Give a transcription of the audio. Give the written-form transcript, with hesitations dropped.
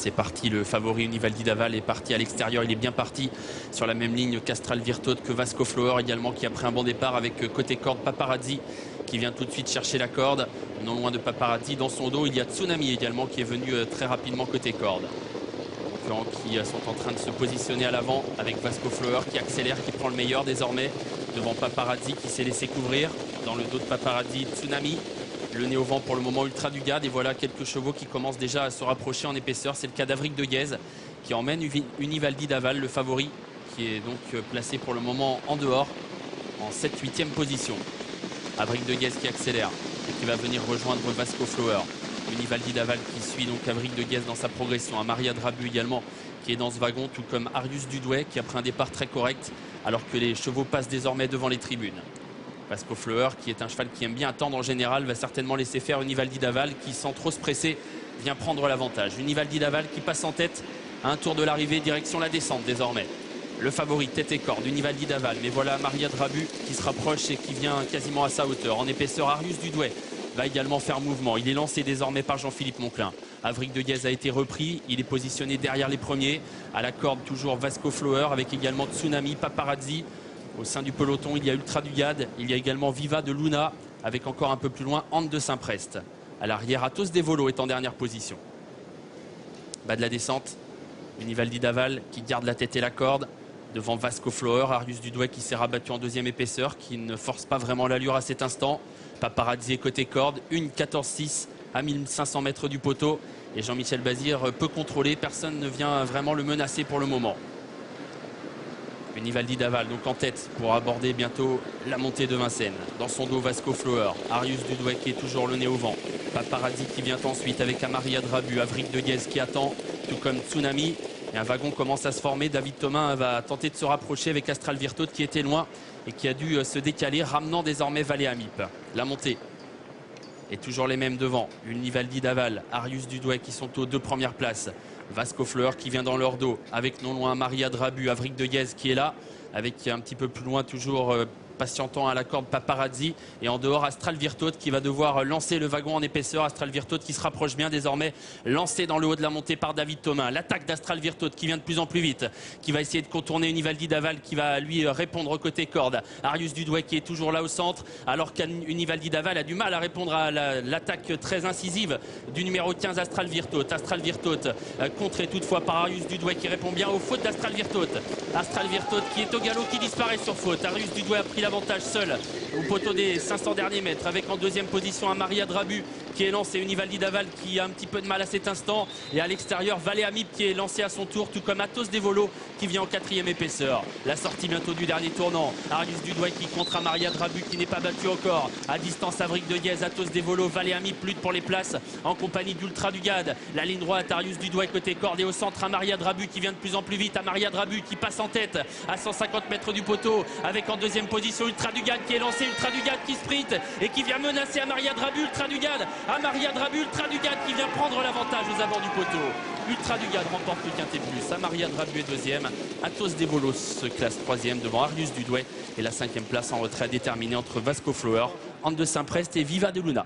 C'est parti, le favori Univaldi Daval est parti à l'extérieur, il est bien parti sur la même ligne qu'Astral Virtaud, que Vasco Flower également, qui a pris un bon départ avec côté corde Paparazzi qui vient tout de suite chercher la corde. Non loin de Paparazzi, dans son dos, il y a Tsunami également qui est venu très rapidement côté corde. Concurrents qui sont en train de se positionner à l'avant avec Vasco Flower qui accélère, qui prend le meilleur désormais devant Paparazzi qui s'est laissé couvrir. Dans le dos de Paparazzi, Tsunami. Le nez au vent pour le moment Ultra Dugad, et voilà quelques chevaux qui commencent déjà à se rapprocher en épaisseur. C'est le cas d'Avric de Guèze qui emmène Univaldi Daval, le favori, qui est donc placé pour le moment en dehors en 7-8e position. Avric de Guèze qui accélère et qui va venir rejoindre Vasco Flower. Univaldi Daval qui suit donc Avric de Guèze dans sa progression. Un Maria Drabu également qui est dans ce wagon, tout comme Arius Dudouet qui a pris un départ très correct alors que les chevaux passent désormais devant les tribunes. Vasco Flower, qui est un cheval qui aime bien attendre en général, va certainement laisser faire Univaldi Daval qui, sans trop se presser, vient prendre l'avantage. Univaldi Daval qui passe en tête à un tour de l'arrivée, direction la descente désormais. Le favori, tête et corde, Univaldi Daval. Mais voilà Maria Drabu qui se rapproche et qui vient quasiment à sa hauteur. En épaisseur, Arius Dudouet va également faire mouvement. Il est lancé désormais par Jean-Philippe Monclin. Avric de Guèze a été repris. Il est positionné derrière les premiers. À la corde, toujours Vasco Flower avec également Tsunami, Paparazzi. Au sein du peloton, il y a Ultra Dugad, il y a également Viva de Luna, avec encore un peu plus loin Ante de Saint-Prest. À l'arrière, Athos Devolo est en dernière position. Bas de la descente, Univaldi Daval qui garde la tête et la corde. Devant Vasco Flower, Arius Dudouet qui s'est rabattu en deuxième épaisseur, qui ne force pas vraiment l'allure à cet instant. Paparazzi côté corde, une 14-6 à 1500 mètres du poteau. Et Jean-Michel Bazir peut contrôler, personne ne vient vraiment le menacer pour le moment. Univaldi Daval donc en tête pour aborder bientôt la montée de Vincennes. Dans son dos, Vasco Flower, Arius Dudouet qui est toujours le nez au vent. Paparazzi qui vient ensuite avec un Maria Drabu, Avric de Guèze qui attend, tout comme Tsunami. Et un wagon commence à se former. David Thomas va tenter de se rapprocher avec Astral Virtaud qui était loin et qui a dû se décaler, ramenant désormais Valais Amip. La montée est toujours les mêmes devant. Univaldi Daval, Arius Dudouet qui sont aux deux premières places. Vasco Flower qui vient dans leur dos avec non loin Maria Drabu, Avric de Guèze qui est là avec un petit peu plus loin toujours patientant à la corde Paparazzi, et en dehors Astral Virtaud qui va devoir lancer le wagon en épaisseur. Astral Virtaud qui se rapproche bien désormais, lancé dans le haut de la montée par David Thomas. L'attaque d'Astral Virtaud qui vient de plus en plus vite, qui va essayer de contourner Univaldi Daval qui va lui répondre côté corde. Arius Dudouet qui est toujours là au centre alors qu'Univaldi Daval a du mal à répondre à l'attaque très incisive du numéro 15 Astral Virtaud. Astral Virtaud contré toutefois par Arius Dudouet qui répond bien aux fautes d'Astral Virtaud. Astral Virtaud qui est au galop, qui disparaît sur faute. Arius Dudouet a pris l'avantage seul au poteau des 500 derniers mètres avec en deuxième position un Maria Drabu qui est lancé. Univaldi Daval qui a un petit peu de mal à cet instant, et à l'extérieur Valais Amip qui est lancé à son tour, tout comme Athos Devolo qui vient en quatrième épaisseur. La sortie bientôt du dernier tournant, Arius Dudouet qui contre un Maria Drabu qui n'est pas battu encore. À distance Avric de Guèze, Athos Devolo, Valais Amip lutte pour les places en compagnie d'Ultra Dugad. La ligne droite, Arius Dudouet côté corde, et au centre un Maria Drabu qui vient de plus en plus vite. Un Maria Drabu qui passe en tête à 150 mètres du poteau avec en deuxième position Ultra Dugad qui est lancé. Ultra Dugad qui sprint et qui vient menacer à Maria Drabu. Ultra Dugad, à Maria Drabu, Ultra Dugad qui vient prendre l'avantage aux abords du poteau. Ultra Dugad remporte le quintet plus. À Maria Drabu est deuxième. Athos Devolo se classe troisième devant Arius Dudouet, et la cinquième place en retrait déterminée entre Vasco Flower, Ante de Saint-Prest et Viva de Luna.